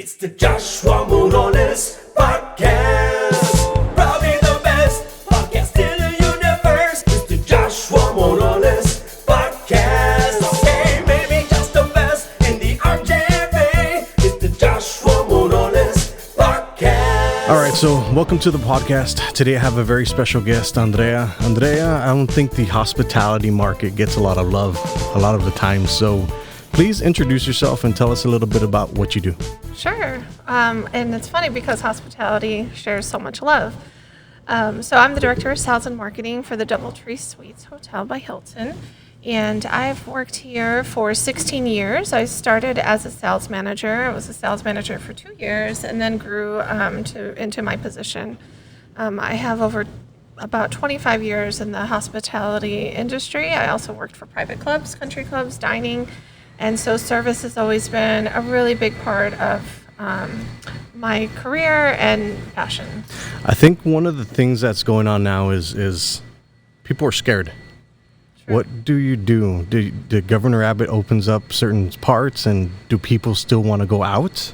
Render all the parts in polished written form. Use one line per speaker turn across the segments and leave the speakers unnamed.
It's the Joshua Morones Podcast. Probably the best podcast in the universe. It's the Joshua Morones Podcast. Okay, maybe just the best in the RJFA. It's the Joshua Morones Podcast.
All right, so welcome to the podcast. Today I have a very special guest, Andrea. Andrea, I don't think the hospitality market gets a lot of love a lot of the time, so please introduce yourself and tell us a little bit about what you do.
Sure. And it's funny because hospitality shares so much love. So I'm the Director of Sales and Marketing for the DoubleTreeSuites Hotel by Hilton. And I've worked here for 16 years. I started as a sales manager. I was a sales manager for 2 years and then grew into my position. I have over about 25 years in the hospitality industry. I also worked for private clubs, country clubs, dining. And so service has always been a really big part of my career and passion.
I think one of the things that's going on now is people are scared.
Sure.
What do you do? Do Governor Abbott opens up certain parts, and do people still want to go out?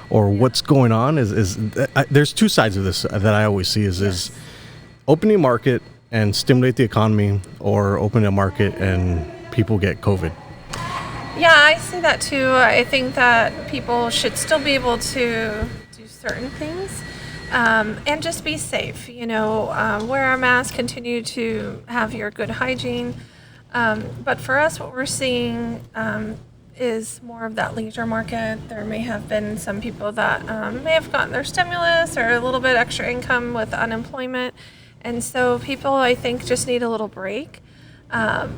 Or what's going on? There's two sides of this that I always see is opening a market and stimulate the economy, or opening a market and people get COVID.
Yeah, I see that too. I think that people should still be able to do certain things and just be safe. Wear a mask, continue to have your good hygiene. But for us, what we're seeing is more of that leisure market. There may have been some people that may have gotten their stimulus or a little bit extra income with unemployment. And so people, I think, just need a little break.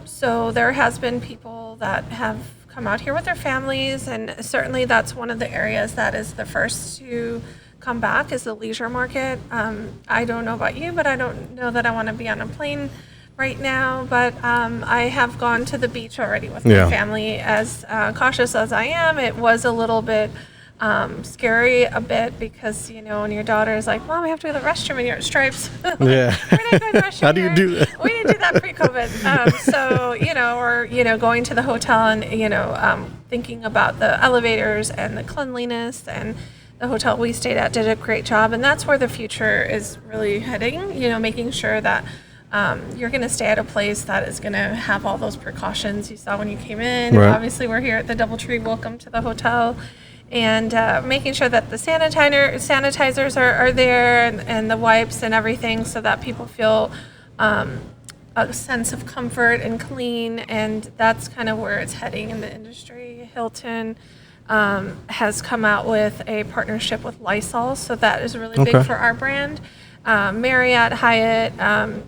So there has been people that have come out here with their families, and certainly that's one of the areas that is the first to come back is the leisure market. I don't know about you, but I don't know that I want to be on a plane right now, but I have gone to the beach already with my family. As cautious as I am, it was a little bit scary a bit because, when your daughter is like, Mom, I have to go to the restroom and you're at Stripes.
Yeah.
We're not going to the restroom.
How do you do that?
We didn't do that pre-COVID. Or going to the hotel and, thinking about the elevators and the cleanliness, and the hotel we stayed at did a great job. And that's where the future is really heading, making sure that you're going to stay at a place that is going to have all those precautions you saw when you came in.
Right.
Obviously, we're here at the DoubleTree. Welcome to the hotel. And making sure that the sanitizers are there and the wipes and everything, so that people feel a sense of comfort and clean. And that's kind of where it's heading in the industry. Hilton has come out with a partnership with Lysol, so that is really big for our brand. Marriott, Hyatt,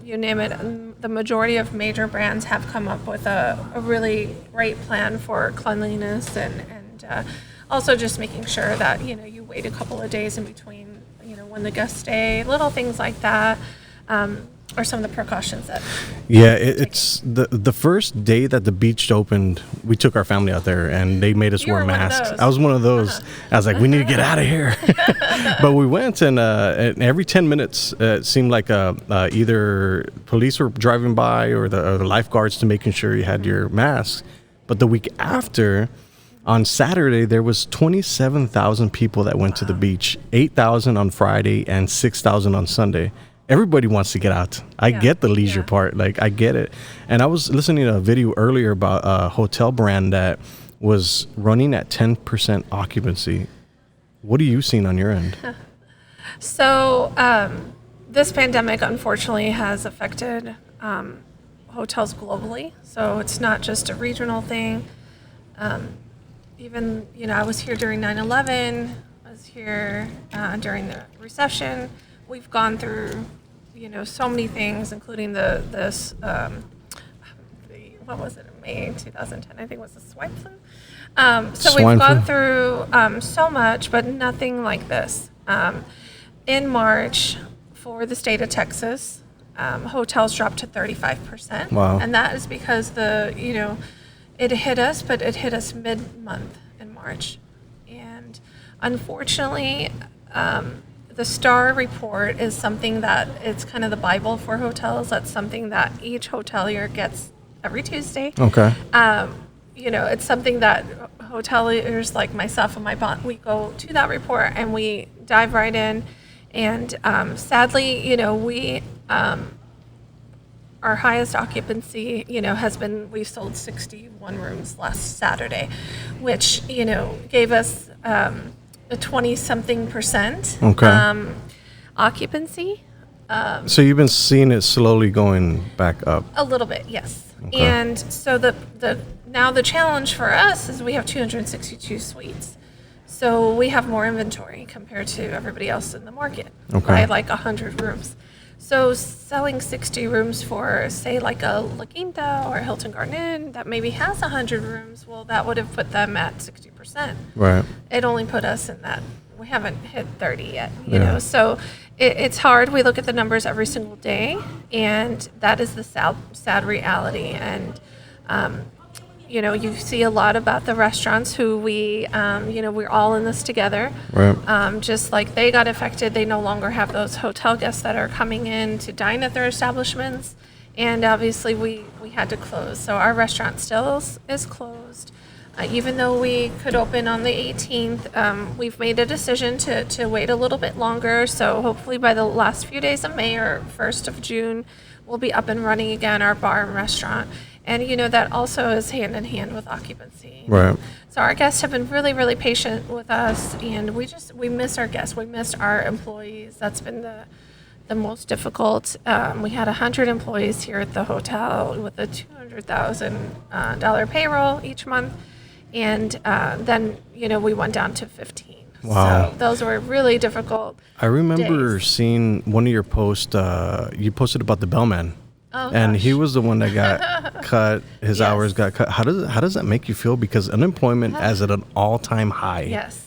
you name it, the majority of major brands have come up with a really great plan for cleanliness and also just making sure that, you wait a couple of days in between, when the guests stay, little things like that, are some of the precautions that.
Yeah, it's the first day that the beach opened, we took our family out there and they made us wear masks. I was one of those. I was like, we need to get out of here. But we went and every 10 minutes, it seemed like either police were driving by or the lifeguards to making sure you had your mask. But the week after, on Saturday, there was 27,000 people that went to the beach, 8,000 on Friday and 6,000 on Sunday. Everybody wants to get out. I get the leisure part. I get it. And I was listening to a video earlier about a hotel brand that was running at 10% occupancy. What are you seeing on your end?
So this pandemic, unfortunately, has affected hotels globally. So it's not just a regional thing. Even, I was here during 9/11, I was here during the recession. We've gone through, so many things, including what was it, in May 2010, I think it was the swine flu. So we've gone through so much, but nothing like this. In March, for the state of Texas, hotels dropped to 35%.
Wow.
And that is because it hit us, but it hit us mid-month in March. And unfortunately, the STAR report is something that it's kind of the Bible for hotels. That's something that each hotelier gets every Tuesday.
Okay.
It's something that hoteliers like myself and my boss, we go to that report and we dive right in. And sadly, we our highest occupancy, has been, we've sold 61 rooms last Saturday, which, gave us a 20-something% occupancy.
So you've been seeing it slowly going back up?
A little bit, yes.
Okay.
And so now the challenge for us is we have 262 suites. So we have more inventory compared to everybody else in the market by like 100 rooms. So selling 60 rooms for, say, like a La Quinta or Hilton Garden Inn that maybe has 100 rooms, well, that would have put them at 60%.
Right.
It only put us in that. We haven't hit 30 yet, you know. So it's hard. We look at the numbers every single day, and that is the sad reality. And you see a lot about the restaurants who we're all in this together.
Right.
Just like they got affected, they no longer have those hotel guests that are coming in to dine at their establishments. And obviously we had to close. So our restaurant still is closed. Even though we could open on the 18th, we've made a decision to wait a little bit longer. So hopefully by the last few days of May or 1st of June, we'll be up and running again, our bar and restaurant. And, that also is hand in hand with occupancy.
Right.
So our guests have been really, really patient with us, and we miss our guests. We miss our employees. That's been the most difficult. We had 100 employees here at the hotel with a $200,000 payroll each month. And then, we went down to 15.
Wow.
So those were really difficult
I remember
days.
seeing one of your posts, you posted about the bellman.
Oh,
and
gosh.
he was the one that got cut. His hours got cut. How does that make you feel? Because unemployment is at an all-time high.
Yes.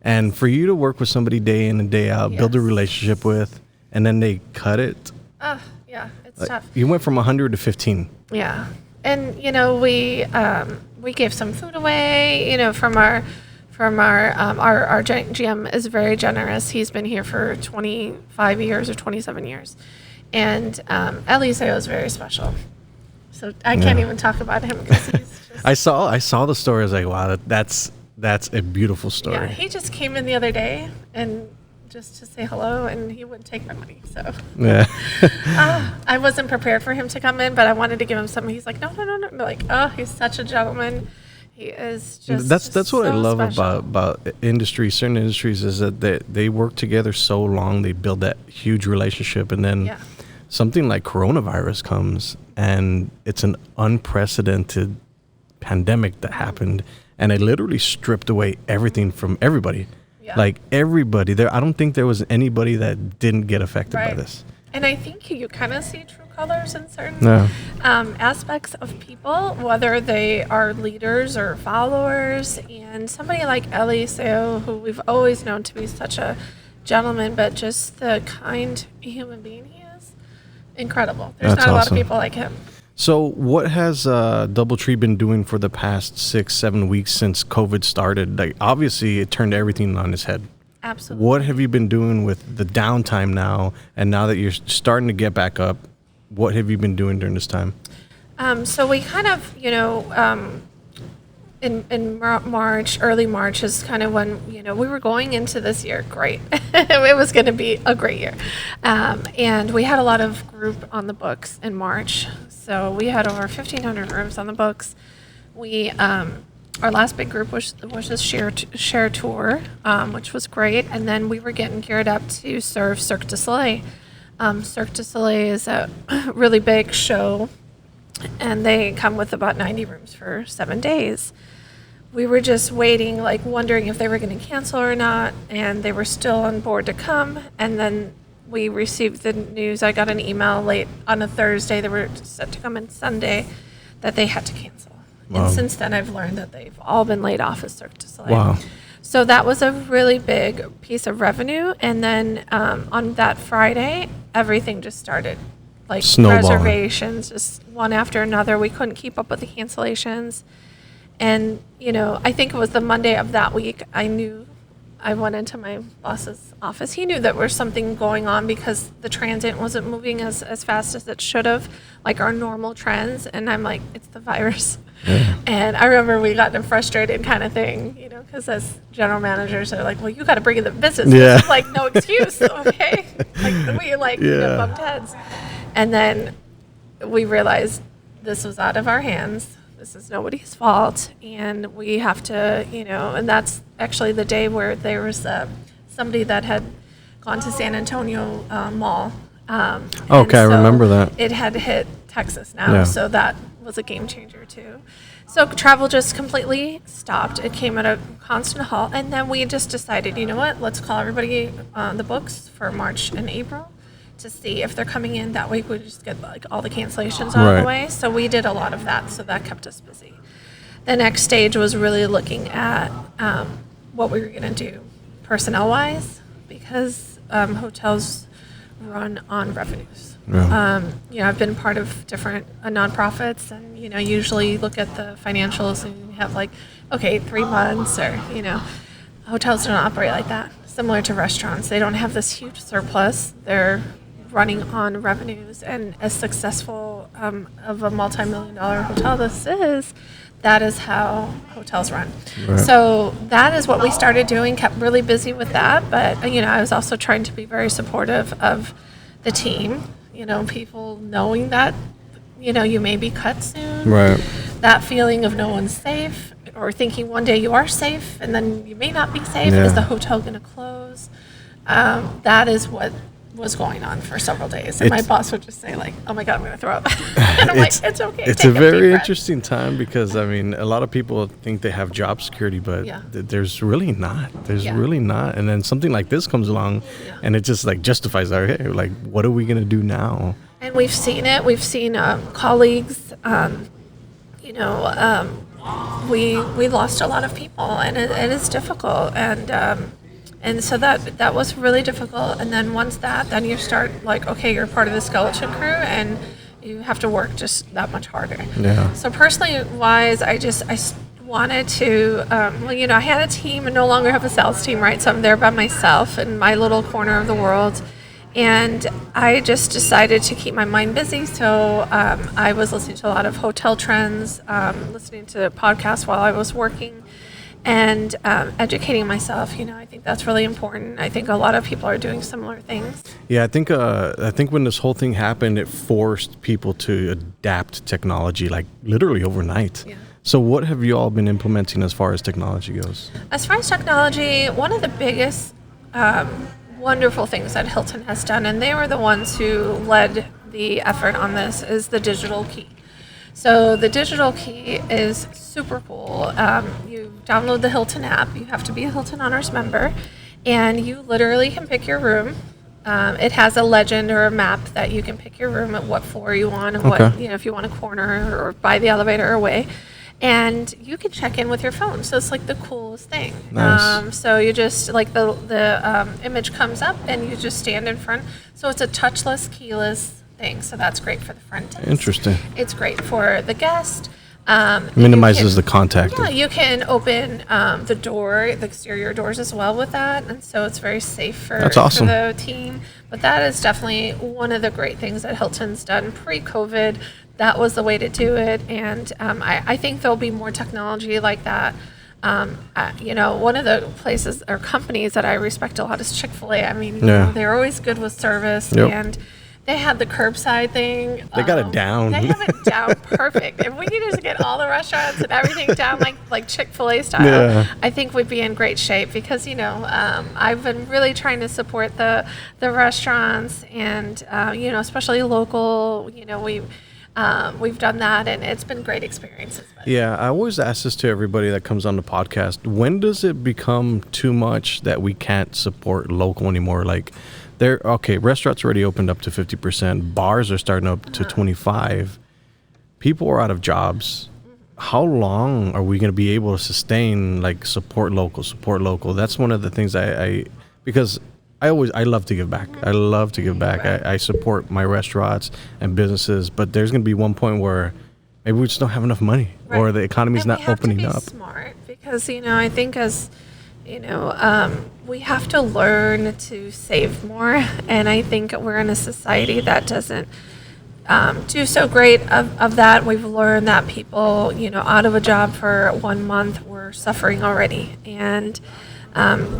And for you to work with somebody day in and day out, build a relationship with, and then they cut it.
Yeah, it's tough.
You went from 100 to 15.
Yeah. And, we gave some food away, from our GM is very generous. He's been here for 25 years or 27 years. And Eliseo is very special. So I can't even talk about him because he's just...
I saw the story. I was like, wow, that's a beautiful story.
Yeah, he just came in the other day and just to say hello, and he wouldn't take my money. So
yeah.
I wasn't prepared for him to come in, but I wanted to give him something. He's like, no. Like, he's such a gentleman. He is just
That's what
so
I love
special.
about certain industries is that they work together so long. They build that huge relationship, and then something like coronavirus comes, and it's an unprecedented pandemic that happened, and it literally stripped away everything from everybody. Yeah. Like everybody there. I don't think there was anybody that didn't get affected by this.
And I think you kind of see true colors in certain aspects of people, whether they are leaders or followers. And somebody like Eliseo, who we've always known to be such a gentleman, but just the kind human being he is, incredible. There's not a lot of people like him.
So what has DoubleTree been doing for the past 6-7 weeks since COVID started? Like, obviously, it turned everything on its head.
Absolutely.
What have you been doing with the downtime now? And now that you're starting to get back up, what have you been doing during this time?
So we kind of, in March, early March is kind of when, we were going into this year great. It was going to be a great year. And we had a lot of group on the books in March. So we had over 1,500 rooms on the books. We, our last big group was a share tour, which was great. And then we were getting geared up to serve Cirque du Soleil. Cirque du Soleil is a really big show, and they come with about 90 rooms for 7 days. We were just waiting, like wondering if they were going to cancel or not, and they were still on board to come. And then we received the news. I got an email late on a Thursday. They were set to come in Sunday that they had to cancel. Wow. And since then, I've learned that they've all been laid off at Cirque du Soleil.
Wow.
So that was a really big piece of revenue. And then on that Friday, everything just started, like reservations, just one after another. We couldn't keep up with the cancellations. And, I think it was the Monday of that week, I knew I went into my boss's office. He knew that there was something going on because the transit wasn't moving as fast as it should have, like our normal trends. And I'm like, it's the virus. Yeah. And I remember we got in a frustrated kind of thing, you know, because as general managers, they're like, well, you got to bring in the business.
Yeah.
This is like no excuse, okay? Like we bumped heads. And then we realized this was out of our hands. This is nobody's fault, and we have to, you know, and that's actually the day where there was somebody that had gone to San Antonio Mall.
Okay, I remember that.
It had hit Texas now, so that was a game changer too. So travel just completely stopped. It came at a constant halt, and then we just decided, you know what, let's call everybody on the books for March and April to see if they're coming in. That week we just get like all the cancellations out of the way. So we did a lot of that, so that kept us busy. The next stage was really looking at what we were going to do personnel-wise, because hotels run on revenues. Yeah. You know, I've been part of different nonprofits, and you know, usually look at the financials and you have like, okay, 3 months, or you know, hotels don't operate like that. Similar to restaurants, they don't have this huge surplus. They're running on revenues, and as successful of a multi-million-dollar hotel this is, that is how hotels run. Right. So that is what we started doing, kept really busy with that, but you know, I was also trying to be very supportive of the team, you know, people knowing that, you know, you may be cut soon. Right. That feeling of no one's safe, or thinking one day you are safe and then you may not be safe. Is the hotel going to close? That is what was going on for several days, and my boss would just say like, oh my god, I'm gonna throw up. And I'm like, it's okay.
It's a very interesting time, because I mean, a lot of people think they have job security, but there's really not. Really not. And then something like this comes along, and it just like justifies our, hey, like, what are we gonna do now? And
we've seen it. We've seen colleagues. You know, we lost a lot of people, and it is difficult, and so that was really difficult. And then once then you start like, okay, you're part of the skeleton crew, and you have to work just that much harder. Yeah. So personally wise, I wanted to, well, you know, I had a team and no longer have a sales team, right? So I'm there by myself in my little corner of the world. And I just decided to keep my mind busy. So I was listening to a lot of hotel trends, listening to podcasts while I was working, and educating myself. You know, I think that's really important. I think a lot of people are doing similar things.
Yeah, I think when this whole thing happened, it forced people to adapt technology, like literally overnight. Yeah. So what have you all been implementing as far as technology goes?
As far as technology, one of the biggest wonderful things that Hilton has done, and they were the ones who led the effort on this, is the digital key. So the digital key is super cool. You download the Hilton app. You have to be a Hilton Honors member, and you literally can pick your room. It has a legend or a map that you can pick your room at what floor you want, and what, you know, if you want a corner or by the elevator or away. And you can check in with your phone. So it's like the coolest thing. Nice. So you just, like the image comes up and you just stand in front. So it's a touchless, keyless thing. So that's great for the front desk.
Interesting.
It's great for the guest.
Minimizes the contact.
Yeah, you can open the door, the exterior doors as well with that. And so it's very safe for the team. But that is definitely one of the great things that Hilton's done pre-COVID. That was the way to do it, and I think there'll be more technology like that. You know, one of the places or companies that I respect a lot is Chick-fil-A. I mean, you know, they're always good with service, and they had the curbside thing.
They got it down.
They have it down perfect. If we could just get all the restaurants and everything down like Chick-fil-A style, I think we'd be in great shape, because, you know, I've been really trying to support the restaurants, and, you know, especially local. You know, we've done that, and it's been great experiences.
Yeah, I always ask this to everybody that comes on the podcast. When does it become too much that we can't support local anymore? Like, restaurants already opened up to 50%. Bars are starting up to 25%. People are out of jobs. How long are we going to be able to sustain, like, support local? That's one of the things because I love to give back. I love to give back. I support my restaurants and businesses, but there's going to be one point where maybe we just don't have enough money, or the economy's not opening up.
We have to be smart, because, you know, I think as We have to learn to save more. And I think we're in a society that doesn't do so great of that. We've learned that people, out of a job for 1 month, were suffering already. And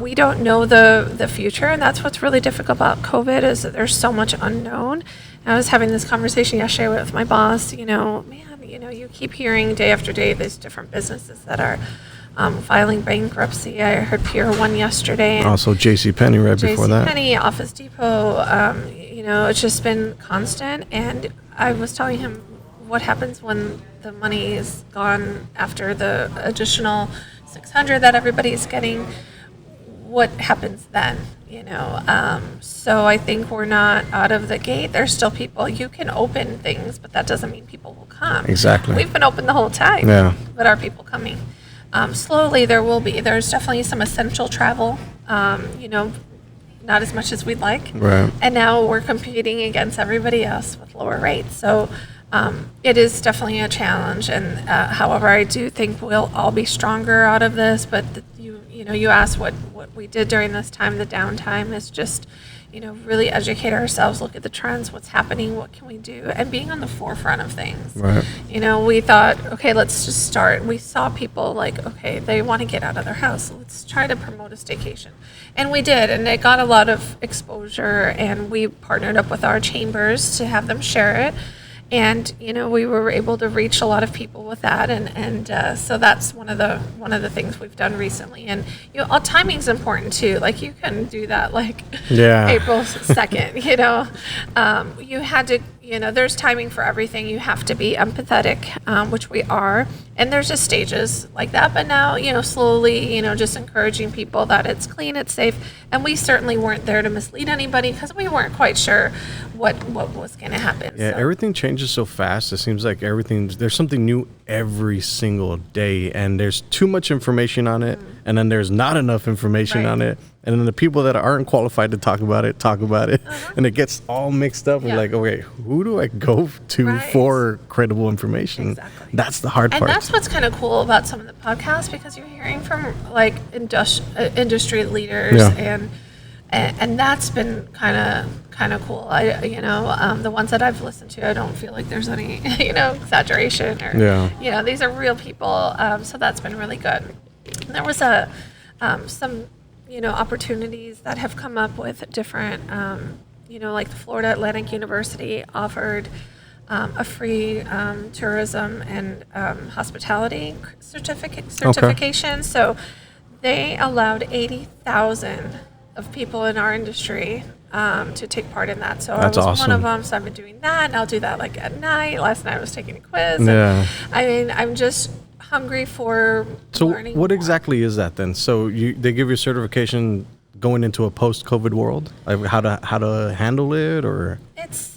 we don't know the future. And that's what's really difficult about COVID, is that there's so much unknown. I was having this conversation yesterday with my boss, you keep hearing day after day these different businesses that are filing bankruptcy. I heard Pier 1 yesterday. And
also JCPenney before that.
JCPenney, Office Depot, it's just been constant. And I was telling him what happens when the money is gone after the additional $600 that everybody's getting. What happens then? So I think we're not out of the gate. There's still people. You can open things, but that doesn't mean people will come.
Exactly.
We've been open the whole time.
Yeah.
But are people coming? Slowly there will be. There's definitely some essential travel, not as much as we'd like.
Right.
And now we're competing against everybody else with lower rates. So it is definitely a challenge. And however, I do think we'll all be stronger out of this. But you asked what we did during this time. The downtime is just, really educate ourselves, look at the trends, what's happening, what can we do, and being on the forefront of things.
Right.
We thought, okay, let's just start. We saw people okay, they want to get out of their house. Let's try to promote a staycation. And we did, and it got a lot of exposure, and we partnered up with our chambers to have them share it. And we were able to reach a lot of people with that, and so that's one of the things we've done recently. And timing's important too. Like, you couldn't do that April 2nd. You had to. There's timing for everything. You have to be empathetic, which we are, and there's just stages like that. But now, slowly, just encouraging people that it's clean, it's safe, and we certainly weren't there to mislead anybody because we weren't quite sure what was going to happen.
Yeah, everything changes so fast. It seems like there's something new every single day, and there's too much information on it, and then there's not enough information on it, and then the people that aren't qualified to talk about it, and it gets all mixed up. We're like, okay, who do I go to for credible information? Exactly. That's the hard part.
And that's what's kind of cool about some of the podcasts, because you're hearing from industry leaders, and that's been kind of cool. The ones that I've listened to, I don't feel like there's any exaggeration or these are real people. So that's been really good. And there was some opportunities that have come up with different like the Florida Atlantic University offered a free tourism and hospitality certification. Okay. So they allowed 80,000 of people in our industry to take part in that. So
That's
I was
awesome.
one of them. So I've been doing that, and I'll do that at night. Last night I was taking a quiz.
Yeah.
I'm just hungry for learning.
So what
more.
exactly is that then? So they give you a certification going into a post-COVID world? Like how to handle it, or?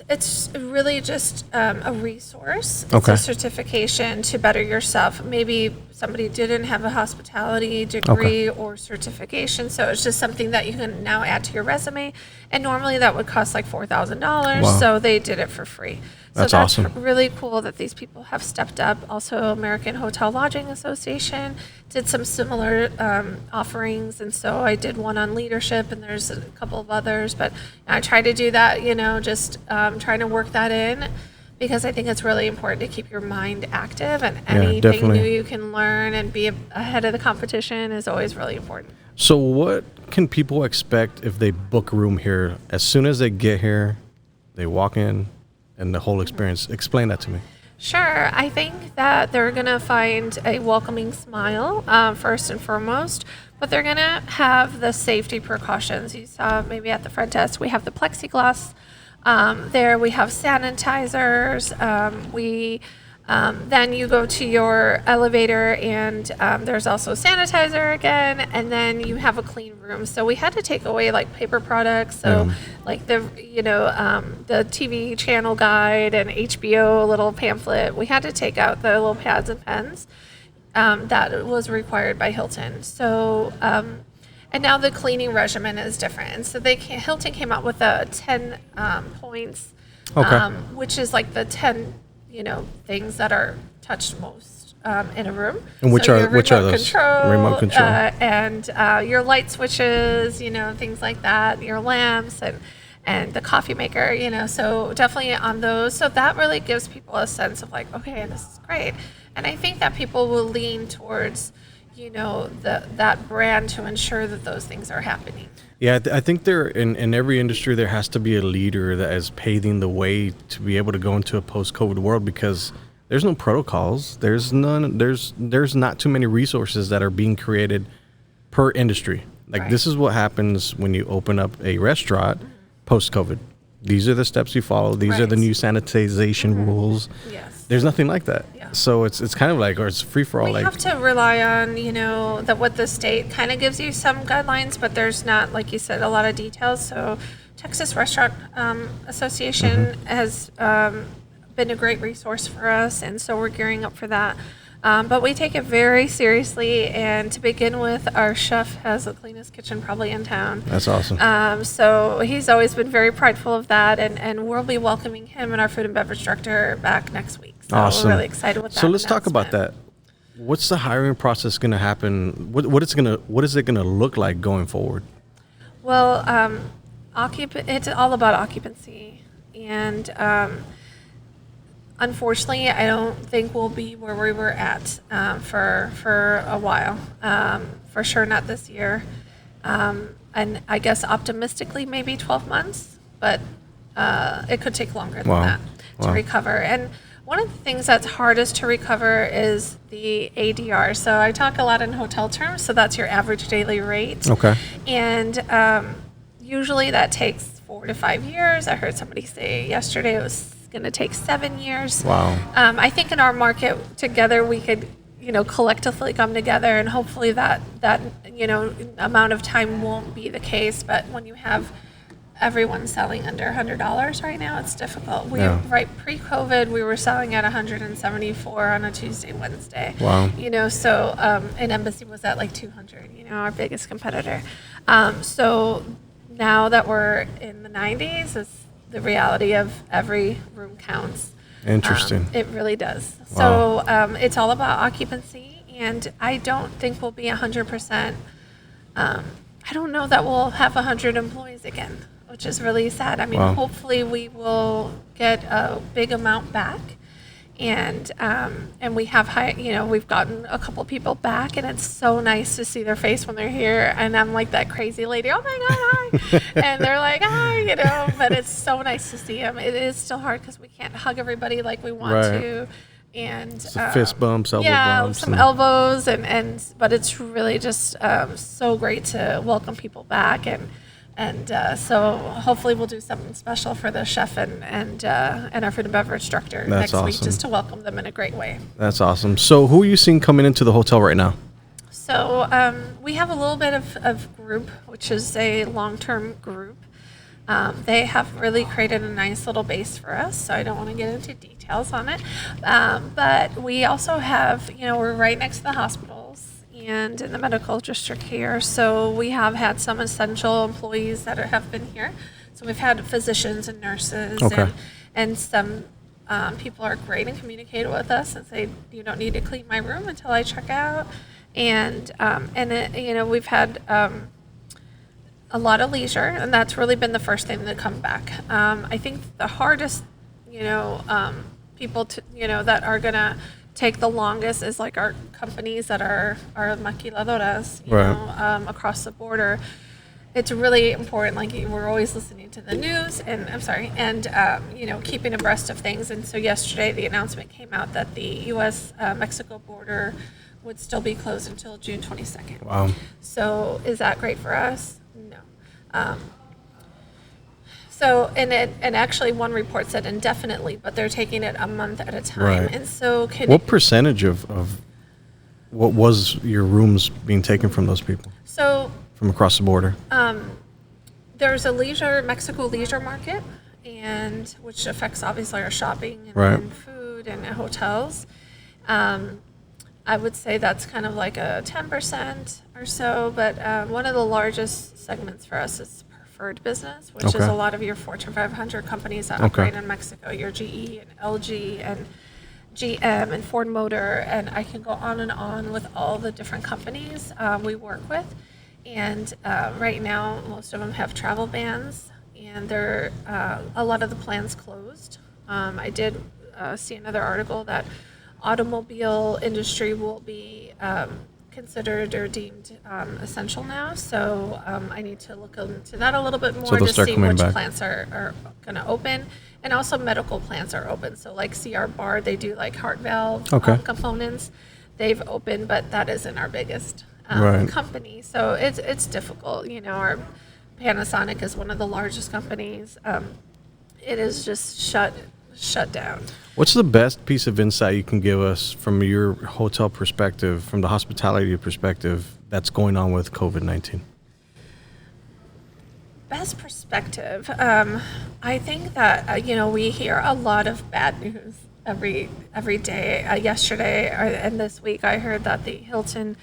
It's really just a resource. It's
Okay.
a certification to better yourself. Maybe somebody didn't have a hospitality degree or certification, so it's just something that you can now add to your resume. And normally that would cost like $4,000,
Wow.
so they did it for free. So
That's awesome.
really cool that these people have stepped up. Also, American Hotel Lodging Association did some similar offerings, and so I did one on leadership, and there's a couple of others. But I try to do that, just trying to work that in, because I think it's really important to keep your mind active, and anything
definitely.
new you can learn and be ahead of the competition is always really important.
So what can people expect if they book a room here? As soon as they get here, they walk in, and the whole experience. Explain that to me.
Sure. I think that they're going to find a welcoming smile, first and foremost, but they're going to have the safety precautions. You saw maybe at the front desk, we have the plexiglass. There we have sanitizers. Then you go to your elevator, and there's also sanitizer again, and then you have a clean room. So we had to take away like paper products, so like the TV channel guide and HBO little pamphlet. We had to take out the little pads and pens that was required by Hilton. So and now the cleaning regimen is different. And so Hilton came out with a 10 points, which is like the 10 things that are touched most in a room.
And which are those?
Control,
Remote control.
And your light switches, things like that, your lamps and the coffee maker, so definitely on those. So that really gives people a sense of like, okay, this is great. And I think that people will lean towards, that brand to ensure that those things are happening.
Yeah, I think there in every industry there has to be a leader that is paving the way to be able to go into a post-COVID world, because there's no protocols. There's none. There's not too many resources that are being created per industry. Like
Right.
This is what happens when you open up a restaurant post-COVID. These are the steps you follow. These are the
Right.
new sanitization rules.
Yes.
There's nothing like that.
Yeah.
So it's kind of like, or it's free for all.
We
Like
have to rely on, that what the state kind of gives you some guidelines, but there's not, like you said, a lot of details. So Texas Restaurant Association has been a great resource for us, and so we're gearing up for that. But we take it very seriously, and to begin with, our chef has the cleanest kitchen probably in town.
That's awesome.
So he's always been very prideful of that, and we'll be welcoming him and our food and beverage director back next week. So
Awesome.
we're really excited with that.
So let's talk about
announcement.
that. What's the hiring process going to happen? What is it going to look like going forward?
Well, it's all about occupancy, and unfortunately, I don't think we'll be where we were at for a while. For sure, not this year, and I guess optimistically, maybe 12 months, but it could take longer than that to recover. And one of the things that's hardest to recover is the ADR. So I talk a lot in hotel terms. So that's your average daily rate.
Okay.
And usually that takes 4 to 5 years. I heard somebody say yesterday it was going to take 7 years.
Wow.
I think in our market together we could, collectively come together, and hopefully that amount of time won't be the case. But when you have everyone's selling under $100 right now, it's difficult. Right pre-COVID, we were selling at 174 on a Tuesday, Wednesday.
Wow.
So and Embassy was at like 200. Our biggest competitor. So now that we're in the 90s, is the reality of every room counts.
Interesting.
It really does.
Wow.
So it's all about occupancy, and I don't think we'll be 100%. I don't know that we'll have 100 employees again, which is really sad. I mean, hopefully we will get a big amount back, and we have we've gotten a couple people back, and it's so nice to see their face when they're here. And I'm like that crazy lady, oh my God, hi, and they're like, hi, but it's so nice to see them. It is still hard because we can't hug everybody like we want to. And
some fist bumps, elbow bumps.
Some elbows, but it's really just so great to welcome people back, and so hopefully we'll do something special for the chef and our food and beverage director next week, just to welcome them in a great way.
That's awesome. So who are you seeing coming into the hotel right now?
So we have a little bit of group, which is a long-term group. They have really created a nice little base for us, so I don't want to get into details on it. But we also have, we're right next to the hospitals and in the medical district here, so we have had some essential employees that have been here. So we've had physicians and nurses, and some people are great and communicate with us and say, you don't need to clean my room until I check out. And we've had a lot of leisure, and that's really been the first thing to come back. I think the hardest, people that are gonna take the longest is like our companies that are maquiladoras, across the border. It's really important. Like, we're always listening to the news, and keeping abreast of things. And so yesterday, the announcement came out that the U.S. Mexico border would still be closed until June 22nd.
Wow.
So is that great for us? No. So and actually one report said indefinitely, but they're taking it a month at a time.
Right.
And so
what percentage of what was your rooms being taken from those people?
So
from across the border?
There's a Mexico leisure market, and which affects obviously our shopping and food and hotels. I would say that's kind of like a 10% or so, but one of the largest segments for us is preferred business, which is a lot of your Fortune 500 companies that operate in Mexico, your GE and LG, and GM and Ford Motor, and I can go on with all the different companies we work with. And right now, most of them have travel bans, and they're a lot of the plans closed. I did see another article that automobile industry will be considered or deemed essential now. So I need to look into that a little bit more to see which plants are going to open. And also medical plants are open. So like CR Bar, they do like heart valve components. They've opened, but that isn't our biggest company. So it's difficult. You know, our Panasonic is one of the largest companies. It is just shut down.
What's the best piece of insight you can give us from your hotel perspective, from the hospitality perspective, that's going on with COVID-19?
Best perspective. I think that, we hear a lot of bad news every day. Yesterday and this week, I heard that the Hilton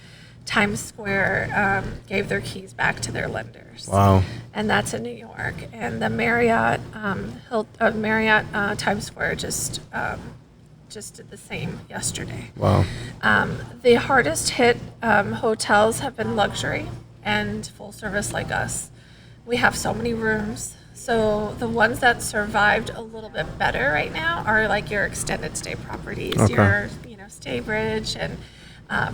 Times Square gave their keys back to their lenders.
Wow. And
that's in New York. And the Marriott Times Square just did the same yesterday.
Wow.
The hardest hit hotels have been luxury and full service like us. We have so many rooms. So the ones that survived a little bit better right now are like your extended stay properties, your Staybridge and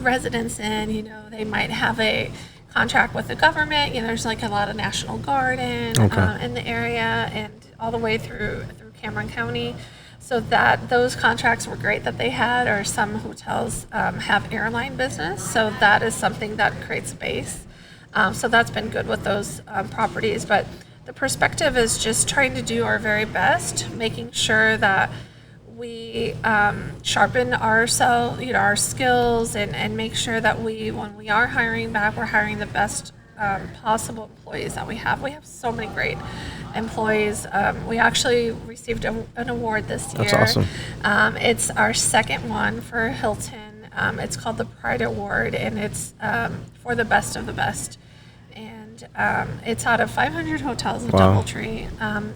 Residence Inn. They might have a contract with the government. There's like a lot of National Guard in the area and all the way through Cameron County. So that those contracts were great that they had, or some hotels have airline business. So that is something that creates base. So that's been good with those properties. But the perspective is just trying to do our very best, making sure that we sharpen our skills and make sure that when we are hiring back, we're hiring the best possible employees that we have. We have so many great employees. We actually received an award this year.
That's awesome.
It's our second one for Hilton. It's called the Pride Award, and it's for the best of the best. And it's out of 500 hotels in Doubletree.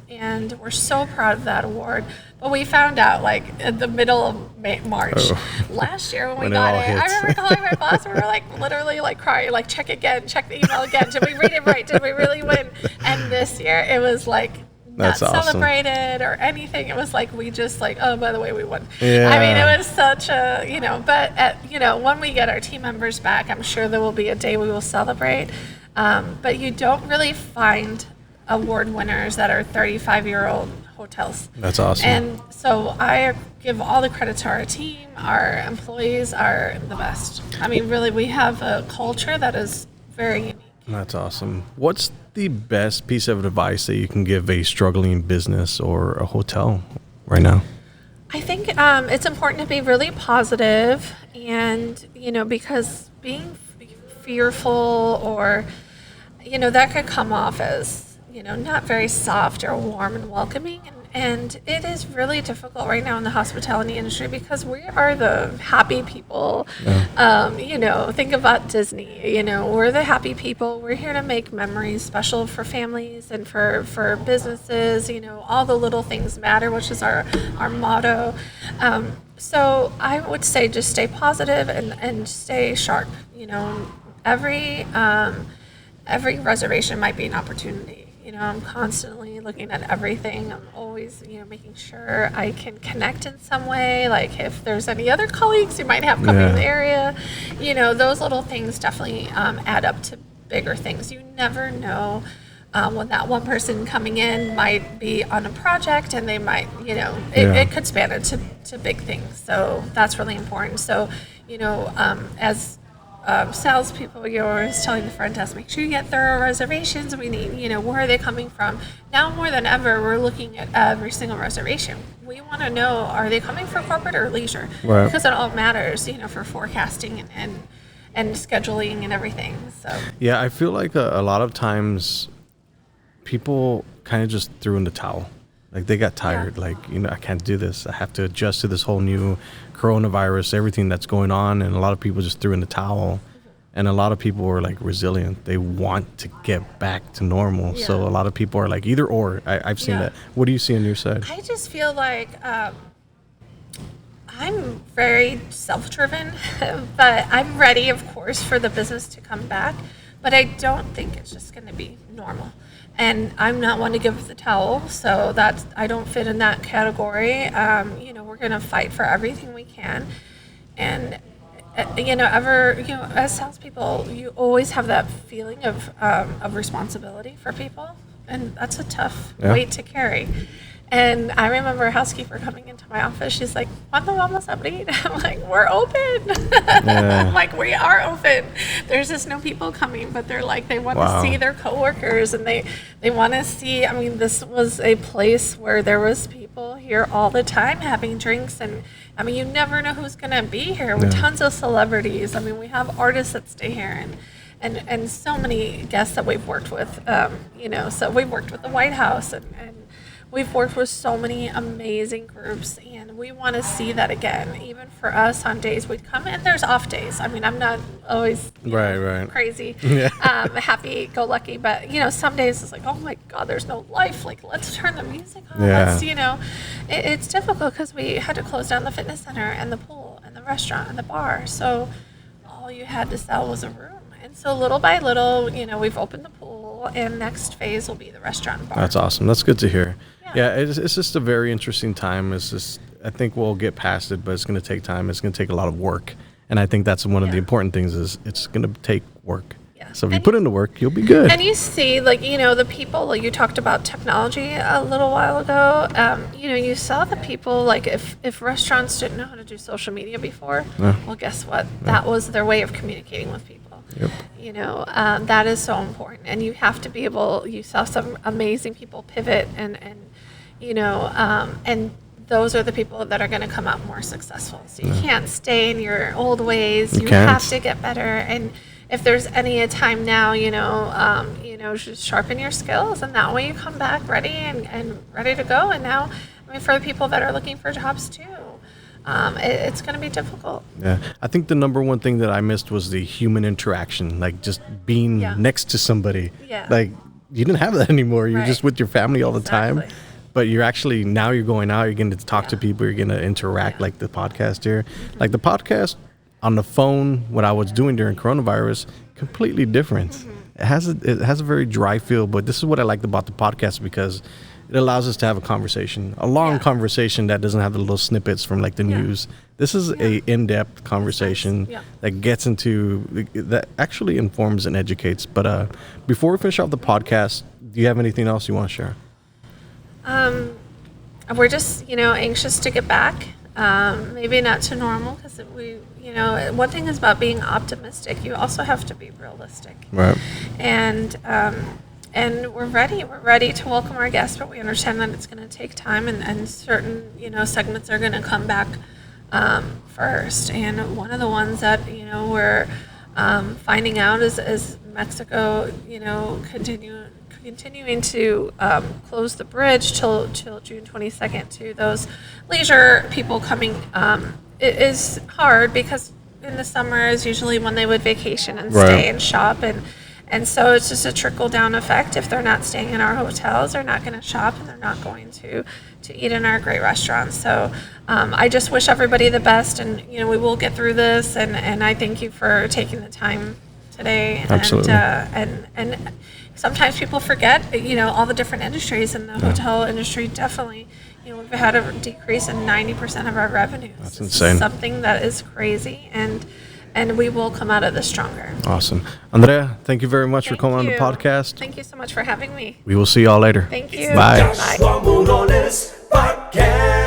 And we're so proud of that award. But we found out like in the middle of March last year when we got it. I remember calling my boss. We were like literally like crying, like check the email again. Did we read it right? Did we really win? And this year it was like not celebrated or anything. It was like we just like, oh, by the way, we won.
Yeah.
I mean, it was such a, but when we get our team members back, I'm sure there will be a day we will celebrate. But you don't really find award winners that are 35-year-old hotels.
That's awesome.
And so I give all the credit to our team. Our employees are the best. I mean, really, we have a culture that is very unique.
That's awesome. What's the best piece of advice that you can give a struggling business or a hotel right now?
I think it's important to be really positive and, because being fearful or, that could come off as, not very soft or warm and welcoming. And it is really difficult right now in the hospitality industry because we are the happy people. Yeah. Think about Disney. We're the happy people. We're here to make memories special for families and for businesses. All the little things matter, which is our motto. So I would say just stay positive and stay sharp. Every reservation might be an opportunity. I'm constantly looking at everything. I'm always, making sure I can connect in some way. Like if there's any other colleagues you might have coming in the area, those little things definitely add up to bigger things. You never know when that one person coming in might be on a project and they might, it could span it to big things. So that's really important. So, as salespeople, you're always telling the front desk, make sure you get thorough reservations. We need, where are they coming from? Now more than ever, we're looking at every single reservation. We want to know, are they coming for corporate or leisure?
Right.
Because it all matters, for forecasting and scheduling and everything. So
yeah, I feel like a lot of times people kind of just threw in the towel. Like they got tired. Yeah. Like, I can't do this. I have to adjust to this whole new coronavirus, everything that's going on. And a lot of people just threw in the towel. And a lot of people were like resilient. They want to get back to normal. Yeah. So a lot of people are like either or. I've seen that. What do you see on your side?
I just feel like I'm very self-driven, but I'm ready, of course, for the business to come back. But I don't think it's just going to be normal. And I'm not one to give the towel, so I don't fit in that category. We're going to fight for everything we can. And as salespeople, you always have that feeling of responsibility for people, and that's a tough weight to carry. And I remember a housekeeper coming into my office. She's like, "¿Cuándo vamos a abrir?" I'm like, "We're open." I'm like, "We are open." There's just no people coming, but they're like, they want to see their coworkers, and they want to see. I mean, this was a place where there was people here all the time having drinks, and I mean, you never know who's going to be here. With tons of celebrities. I mean, we have artists that stay here, and so many guests that we've worked with. So we've worked with the White House, and we've worked with so many amazing groups, and we want to see that again. Even for us, on days we'd come, and there's off days. I mean, I'm not always crazy, happy go lucky, but some days it's like, oh my God, there's no life. Like, let's turn the music on. It's difficult because we had to close down the fitness center and the pool and the restaurant and the bar. So all you had to sell was a room. And so little by little, we've opened the pool, and next phase will be the restaurant and bar.
That's awesome. That's good to hear. Yeah, it's just a very interesting time. I think we'll get past it, but it's going to take time. It's going to take a lot of work. And I think that's one of the important things is it's going to take work. Yeah. So if you put in the work, you'll be good.
And you see, the people, you talked about technology a little while ago. You saw the people, if restaurants didn't know how to do social media before, well, guess what? That was their way of communicating with people. Yep. That is so important. And you have to be able, you saw some amazing people pivot and those are the people that are going to come out more successful. So you can't stay in your old ways. You have to get better. And if there's any time now, just sharpen your skills, and that way you come back ready and ready to go. And now, for the people that are looking for jobs too, it's going to be difficult.
Yeah, I think the number one thing that I missed was the human interaction, like just being next to somebody. Yeah. Like, you didn't have that anymore. You're just with your family all the time. But you're actually, now you're going out, you're going to talk to people, you're going to interact, like the podcast here. Mm-hmm. Like the podcast on the phone, what I was doing during coronavirus, completely different. Mm-hmm. It has a very dry feel, but this is what I liked about the podcast, because it allows us to have a conversation, a long conversation that doesn't have the little snippets from like the news. This is a in-depth conversation that gets into, that actually informs and educates. But before we finish off the podcast, do you have anything else you want to share?
We're just, anxious to get back. Maybe not to normal, because one thing is about being optimistic. You also have to be realistic. Right. And we're ready. We're ready to welcome our guests, but we understand that it's going to take time, and certain, segments are going to come back first. And one of the ones that, we're finding out is Mexico, continuing to close the bridge till June 22nd to those leisure people coming. It is hard because in the summer is usually when they would vacation and stay and shop, and so it's just a trickle down effect. If they're not staying in our hotels, they're not going to shop, and they're not going to eat in our great restaurants. So I just wish everybody the best, and we will get through this, and I thank you for taking the time today.
Absolutely.
And sometimes people forget, all the different industries, and the hotel industry definitely, we've had a decrease in 90% of our revenues.
That's insane.
Something that is crazy, and we will come out of this stronger.
Awesome. Andrea, thank you very much for coming on the podcast.
Thank you so much for having me.
We will see y'all later.
Thank you.
Bye.
Podcast.